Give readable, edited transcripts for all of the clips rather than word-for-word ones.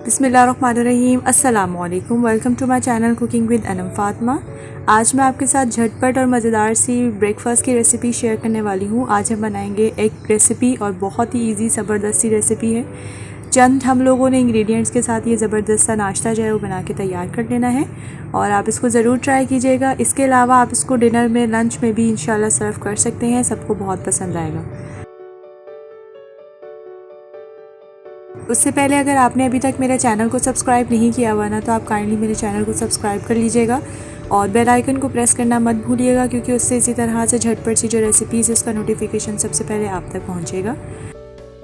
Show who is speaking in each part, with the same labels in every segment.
Speaker 1: बिस्मिल्लाहिर्रहमानिर्रहीम। अस्सलामुअलैकुम। Welcome to my channel cooking with Anam Fatima. आज मैं आपके साथ झटपट और मज़ेदार सी ब्रेकफास्ट की रेसिपी शेयर करने वाली हूँ। आज हम बनाएंगे एग रेसिपी और बहुत ही इजी ज़बरदस्त सी रेसिपी है। चंद हम लोगों ने इंग्रेडिएंट्स के साथ ये ज़बरदस्त सा नाश्ता जो है वो बना के तैयार कर लेना है और आप इसको ज़रूर ट्राई कीजिएगा। इसके अलावा आप इसको डिनर में, लंच में भी इंशाल्लाह सर्व कर सकते हैं। सबको बहुत पसंद आएगा। उससे पहले अगर आपने अभी तक मेरे चैनल को सब्सक्राइब नहीं किया हुआ ना, तो आप काइंडली मेरे चैनल को सब्सक्राइब कर लीजिएगा और बेल आइकन को प्रेस करना मत भूलिएगा, क्योंकि उससे इसी तरह से झटपट सी जो रेसिपीज़ है उसका नोटिफिकेशन सबसे पहले आप तक पहुंचेगा।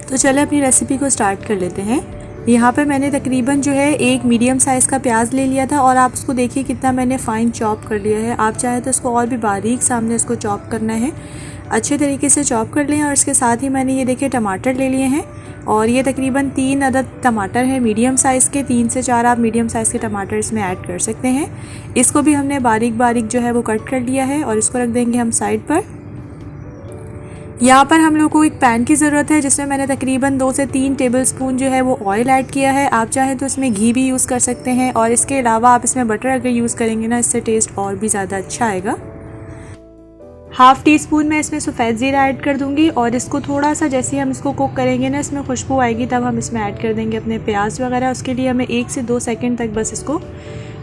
Speaker 1: तो चले अपनी रेसिपी को स्टार्ट कर लेते हैं। यहाँ पर मैंने तकरीबन जो है एक मीडियम साइज़ का प्याज ले लिया था और आप उसको देखिए कितना मैंने फ़ाइन चॉप कर लिया है। आप चाहे तो इसको और भी बारीक सामने इसको चॉप करना है, अच्छे तरीके से चॉप कर लें। और इसके साथ ही मैंने ये देखिए टमाटर ले लिए हैं और ये तकरीबन 3 अदद टमाटर है मीडियम साइज़ के। 3 से 4 आप मीडियम साइज़ के टमाटर इसमें ऐड कर सकते हैं। इसको भी हमने बारीक बारीक जो है वो कट कर लिया है और इसको रख देंगे हम साइड पर। यहाँ पर हम लोग को एक पैन की ज़रूरत है, जिसमें मैंने तकरीबन 2 से 3 टेबलस्पून जो है वो ऑयल ऐड किया है। आप चाहें तो इसमें घी भी यूज़ कर सकते हैं और इसके अलावा आप इसमें बटर अगर यूज़ करेंगे ना, इससे टेस्ट और भी ज़्यादा अच्छा आएगा। हाफ़ टी स्पून मैं इसमें सफ़ेद ज़ीरा ऐड कर दूंगी और इसको थोड़ा सा जैसे हम इसको कुक करेंगे ना, इसमें खुशबू आएगी, तब हम इसमें ऐड कर देंगे अपने प्याज वगैरह। उसके लिए हमें 1 से 2 सेकंड तक बस इसको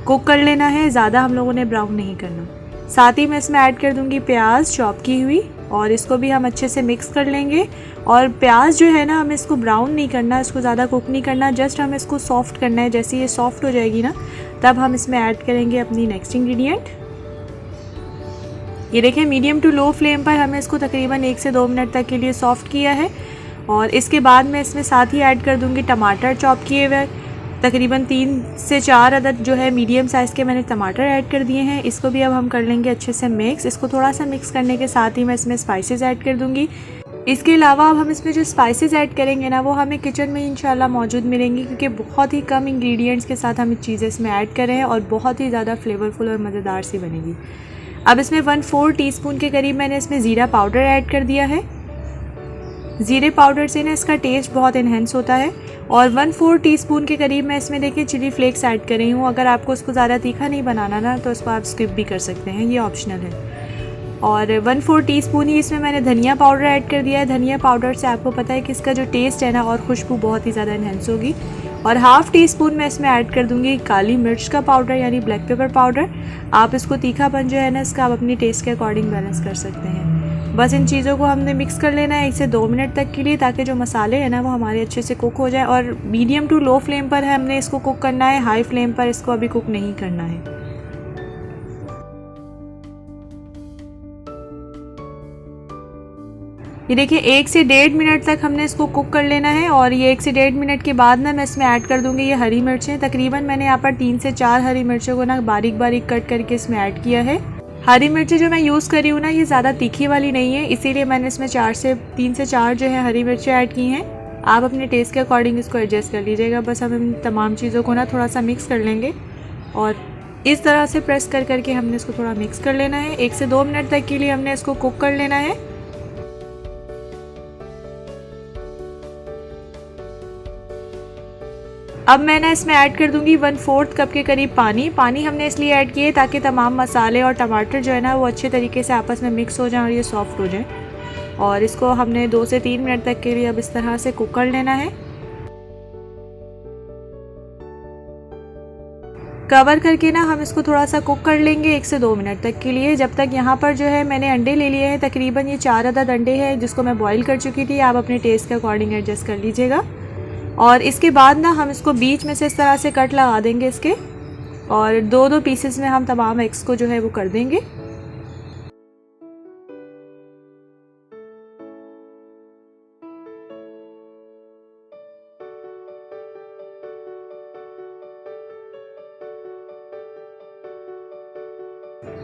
Speaker 1: कुक कर लेना है, ज़्यादा हम लोगों ने ब्राउन नहीं करना। साथ ही मैं इसमें ऐड कर दूंगी प्याज चॉप की हुई और इसको भी हम अच्छे से मिक्स कर लेंगे। और प्याज जो है ना, हमें इसको ब्राउन नहीं करना, इसको ज़्यादा कुक नहीं करना, जस्ट हमें इसको सॉफ्ट करना है। जैसे ये सॉफ्ट हो जाएगी ना, तब हम इसमें ऐड करेंगे अपनी नेक्स्ट इंग्रेडिएंट। ये देखिए मीडियम टू लो फ्लेम पर हमने इसको तकरीबन 1 से 2 मिनट तक के लिए सॉफ्ट किया है। और इसके बाद मैं इसमें साथ ही ऐड कर दूंगी टमाटर चॉप किए हुए। तकरीबन 3 से 4 अदद जो है मीडियम साइज़ के मैंने टमाटर ऐड कर दिए हैं। इसको भी अब हम कर लेंगे अच्छे से मिक्स। इसको थोड़ा सा मिक्स करने के साथ ही मैं इसमें स्पाइसेस ऐड कर दूंगी। इसके अलावा अब हम इसमें जो स्पाइसेस ऐड करेंगे ना, वो हमें किचन में इंशाल्लाह मौजूद मिलेंगी, क्योंकि बहुत ही कम इंग्रेडिएंट्स के साथ हम चीज़ें इसमें ऐड कर रहे हैं और बहुत ही ज़्यादा फ्लेवरफुल और मज़ेदार सी बनेगी। अब इसमें 1/4 टीस्पून के करीब मैंने इसमें ज़ीरा पाउडर ऐड कर दिया है। ज़ीरे पाउडर से ना इसका टेस्ट बहुत इन्हेंस होता है। और 1/4 टीस्पून के करीब मैं इसमें देखिए चिली फ्लेक्स ऐड कर रही हूँ। अगर आपको उसको ज़्यादा तीखा नहीं बनाना ना, तो इसको आप स्किप भी कर सकते हैं, ये ऑप्शनल है। और 1/4 टीस्पून ही इसमें मैंने धनिया पाउडर ऐड कर दिया है। धनिया पाउडर से आपको पता है कि इसका जो टेस्ट है ना और खुशबू बहुत ही ज़्यादा इन्हेंस होगी। और हाफ़ टी स्पून मैं इसमें ऐड कर दूंगी काली मिर्च का पाउडर, यानी ब्लैक पेपर पाउडर। आप इसको तीखापन जो है ना, इसका आप अपनी टेस्ट के अकॉर्डिंग बैलेंस कर सकते हैं। बस इन चीज़ों को हमने मिक्स कर लेना है 1 से 2 मिनट तक के लिए, ताकि जो मसाले हैं ना वो हमारे अच्छे से कुक हो जाए। और मीडियम टू लो फ्लेम पर हमने इसको कुक करना है, हाई फ्लेम पर इसको अभी कुक नहीं करना है। ये देखिए 1 से 1.5 मिनट तक हमने इसको कुक कर लेना है। और ये 1 से 1.5 मिनट के बाद ना मैं इसमें ऐड कर दूंगी ये हरी मिर्चें। तकरीबन मैंने यहाँ पर 3 से 4 हरी मिर्चों को ना बारीक बारीक कट करके इसमें ऐड किया है। हरी मिर्चें जो मैं यूज़ करी हूँ ना, ये ज़्यादा तीखी वाली नहीं है, इसीलिए मैंने इसमें 3 से 4 जो है हरी मिर्चें ऐड की हैं। आप अपने टेस्ट के अकॉर्डिंग इसको एडजस्ट कर लीजिएगा। बस हम इन तमाम चीज़ों को ना थोड़ा सा मिक्स कर लेंगे और इस तरह से प्रेस कर करके हमने इसको थोड़ा मिक्स कर लेना है। 1 से 2 मिनट तक के लिए हमने इसको कुक कर लेना है। अब मैं ना इसमें ऐड कर दूंगी 1/4 कप के करीब पानी। पानी हमने इसलिए ऐड किए ताकि तमाम मसाले और टमाटर जो है ना वो अच्छे तरीके से आपस में मिक्स हो जाए और ये सॉफ्ट हो जाए। और इसको हमने 2 से 3 मिनट तक के लिए अब इस तरह से कुक कर लेना है। कवर करके ना हम इसको थोड़ा सा कुक कर लेंगे 1 से 2 मिनट तक के लिए। जब तक यहाँ पर जो है मैंने अंडे ले लिए हैं, तकरीबन ये 4 अदद अंडे हैं, जिसको मैं बॉईल कर चुकी थी। आप अपने टेस्ट के अकॉर्डिंग एडजस्ट कर लीजिएगा। और इसके बाद ना हम इसको बीच में से इस तरह से कट लगा देंगे इसके, और 2-2 पीसेस में हम तमाम एग्स को जो है वो कर देंगे।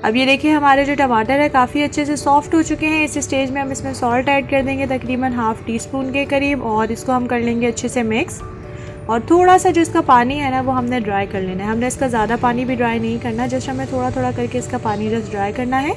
Speaker 1: अब ये देखिए हमारे जो टमाटर है काफ़ी अच्छे से सॉफ्ट हो चुके हैं। इस स्टेज में हम इसमें सॉल्ट ऐड कर देंगे तकरीबन हाफ़ टी स्पून के करीब, और इसको हम कर लेंगे अच्छे से मिक्स। और थोड़ा सा जो इसका पानी है ना वो हमने ड्राई कर लेना है। हमने इसका ज़्यादा पानी भी ड्राई नहीं करना, जस्ट हमें थोड़ा थोड़ा करके इसका पानी जस्ट ड्राई करना है।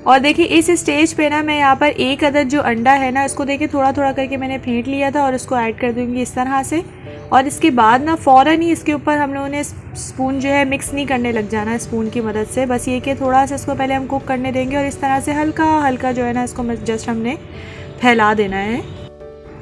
Speaker 1: और देखिए इस स्टेज पे ना मैं यहाँ पर एक अदद जो अंडा है ना, इसको देखिए थोड़ा थोड़ा करके मैंने फेंट लिया था और इसको ऐड कर दूँगी इस तरह से। और इसके बाद ना फ़ौरन ही इसके ऊपर हम लोगों ने स्पून जो है मिक्स नहीं करने लग जाना है स्पून की मदद से, बस ये कि थोड़ा सा इसको पहले हम कुक करने देंगे और इस तरह से हल्का हल्का जो है ना इसको जस्ट हमने फैला देना है।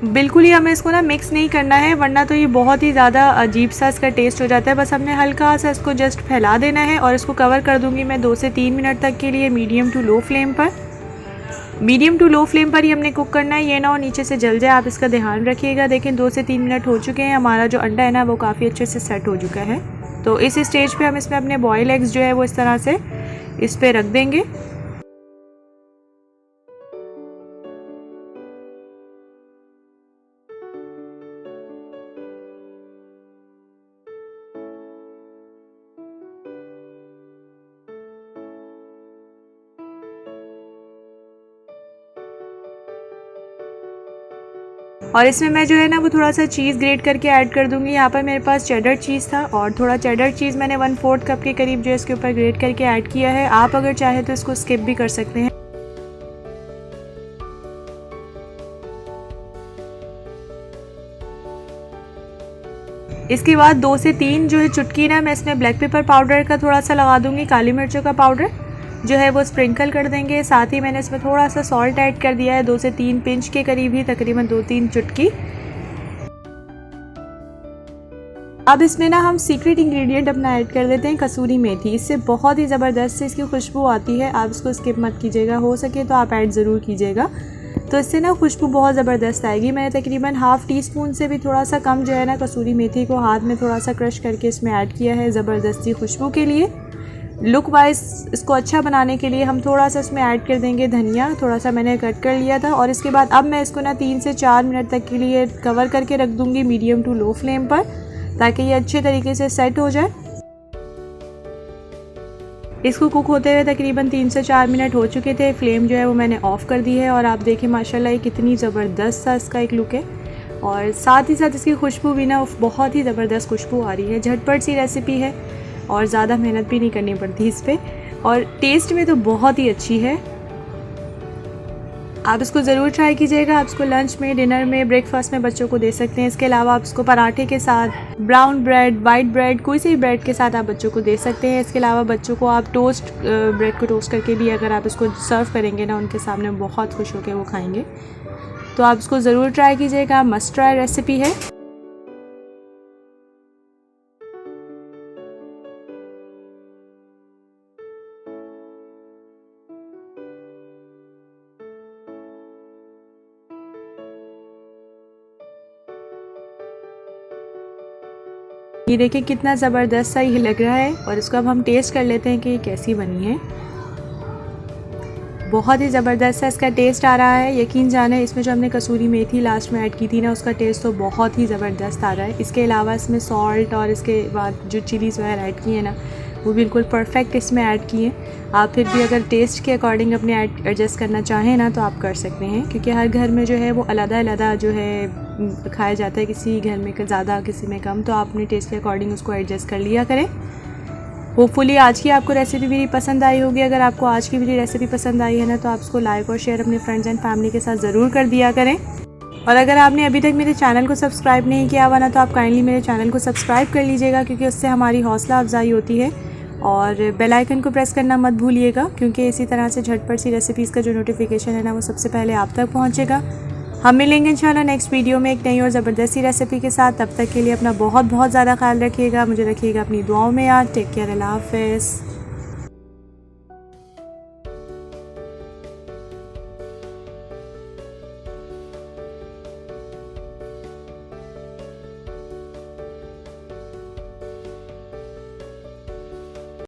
Speaker 1: बिल्कुल ही हमें इसको ना मिक्स नहीं करना है, वरना तो ये बहुत ही ज़्यादा अजीब सा इसका टेस्ट हो जाता है। बस हमने हल्का सा इसको जस्ट फैला देना है और इसको कवर कर दूंगी मैं 2 से 3 मिनट तक के लिए मीडियम टू लो फ्लेम पर। मीडियम टू लो फ्लेम पर ही हमने कुक करना है, ये ना हो नीचे से जल जाए, आप इसका ध्यान रखिएगा। देखें 2 से 3 मिनट हो चुके हैं, हमारा जो अंडा है ना वो काफ़ी अच्छे से सेट हो चुका है। तो इस स्टेज पर हम इसमें अपने बॉयल एग्स जो है वो इस तरह से इस पर रख देंगे। और इसमें मैं जो है ना वो थोड़ा सा चीज़ ग्रेट करके ऐड कर दूंगी। यहाँ पर मेरे पास चेडर चीज़ था और थोड़ा चेडर चीज़ मैंने 1/4 कप के करीब जो है इसके ऊपर ग्रेट करके ऐड किया है। आप अगर चाहे तो इसको स्किप भी कर सकते हैं। इसके बाद 2 से 3 जो है चुटकी ना मैं इसमें ब्लैक पेपर पाउडर का थोड़ा सा लगा दूंगी, काली मिर्चों का पाउडर जो है वो स्प्रिंकल कर देंगे। साथ ही मैंने इसमें थोड़ा सा सॉल्ट ऐड कर दिया है, 2 से 3 पिंच के करीब ही, तकरीबन 2-3 चुटकी। अब इसमें ना हम सीक्रेट इंग्रेडिएंट अपना ऐड कर देते हैं कसूरी मेथी। इससे बहुत ही ज़बरदस्त से इसकी खुशबू आती है, आप इसको स्किप मत कीजिएगा, हो सके तो आप ऐड ज़रूर कीजिएगा। तो इससे ना खुशबू बहुत ज़बरदस्त आएगी। मैंने तकरीबन ½ टीस्पून से भी थोड़ा सा कम जो है ना कसूरी मेथी को हाथ में थोड़ा सा क्रश करके इसमें ऐड किया है ज़बरदस्ती खुशबू के लिए। लुक वाइज इसको अच्छा बनाने के लिए हम थोड़ा सा इसमें ऐड कर देंगे धनिया, थोड़ा सा मैंने कट कर लिया था। और इसके बाद अब मैं इसको ना 3 से 4 मिनट तक के लिए कवर करके रख दूँगी मीडियम टू लो फ्लेम पर, ताकि ये अच्छे तरीके से सेट हो जाए। इसको कुक होते हुए तकरीबन 3 से 4 मिनट हो चुके थे। फ्लेम जो है वो मैंने ऑफ़ कर दी है और आप देखें माशाल्लाह ये कितनी ज़बरदस्त सा इसका एक लुक है। और साथ ही साथ इसकी खुशबू भी ना बहुत ही ज़बरदस्त खुशबू आ रही है। झटपट सी रेसिपी है और ज़्यादा मेहनत भी नहीं करनी पड़ती इस पर, और टेस्ट में तो बहुत ही अच्छी है। आप इसको ज़रूर ट्राई कीजिएगा। आप इसको लंच में, डिनर में, ब्रेकफास्ट में बच्चों को दे सकते हैं। इसके अलावा आप इसको पराठे के साथ, ब्राउन ब्रेड, वाइट ब्रेड, कोई सी ब्रेड के साथ आप बच्चों को दे सकते हैं। इसके अलावा बच्चों को आप टोस्ट ब्रेड को टोस्ट करके भी अगर आप इसको सर्व करेंगे ना उनके सामने, बहुत खुश होकर वो खाएंगे। तो आप इसको ज़रूर ट्राई कीजिएगा, मस्ट ट्राई रेसिपी है। ये देखिए कितना ज़बरदस्त सा ये लग रहा है। और इसको अब हम टेस्ट कर लेते हैं कि ये कैसी बनी है। बहुत ही ज़बरदस्त सा इसका टेस्ट आ रहा है। यकीन जाने इसमें जो हमने कसूरी मेथी लास्ट में ऐड की थी ना, उसका टेस्ट तो बहुत ही ज़बरदस्त आ रहा है। इसके अलावा इसमें सॉल्ट और इसके बाद जो चिलीज़ वगैरह ऐड की है ना, वो बिल्कुल परफेक्ट इसमें ऐड किए। आप फिर भी अगर टेस्ट के अकॉर्डिंग अपने एडजस्ट करना चाहें ना तो आप कर सकते हैं, क्योंकि हर घर में जो है वो अलग-अलग जो है खाया जाता है, किसी घर में ज़्यादा किसी में कम, तो आप अपने टेस्ट के अकॉर्डिंग उसको एडजस्ट कर लिया करें। होपफुली आज की आपको रेसिपी मेरी पसंद आई होगी। अगर आपको आज की मेरी रेसिपी पसंद आई है ना तो आप इसको लाइक और शेयर अपने फ्रेंड्स एंड फैमिली के साथ ज़रूर कर दिया करें। और अगर आपने अभी तक मेरे चैनल को सब्सक्राइब नहीं किया हुआ ना तो आप काइंडली मेरे चैनल को सब्सक्राइब कर लीजिएगा, क्योंकि उससे हमारी हौसला अफजाई होती है। और बेल आइकन को प्रेस करना मत भूलिएगा, क्योंकि इसी तरह से झटपट सी रेसिपीज़ का जो नोटिफिकेशन है ना वो सबसे पहले आप तक पहुंचेगा। हम मिलेंगे इंशाल्लाह नेक्स्ट वीडियो में एक नई और ज़बरदस्त सी रेसिपी के साथ। तब तक के लिए अपना बहुत ज़्यादा ख्याल रखिएगा, मुझे रखिएगा अपनी दुआओं में याद। टेक केयर, अल्लाह हाफ़िज़।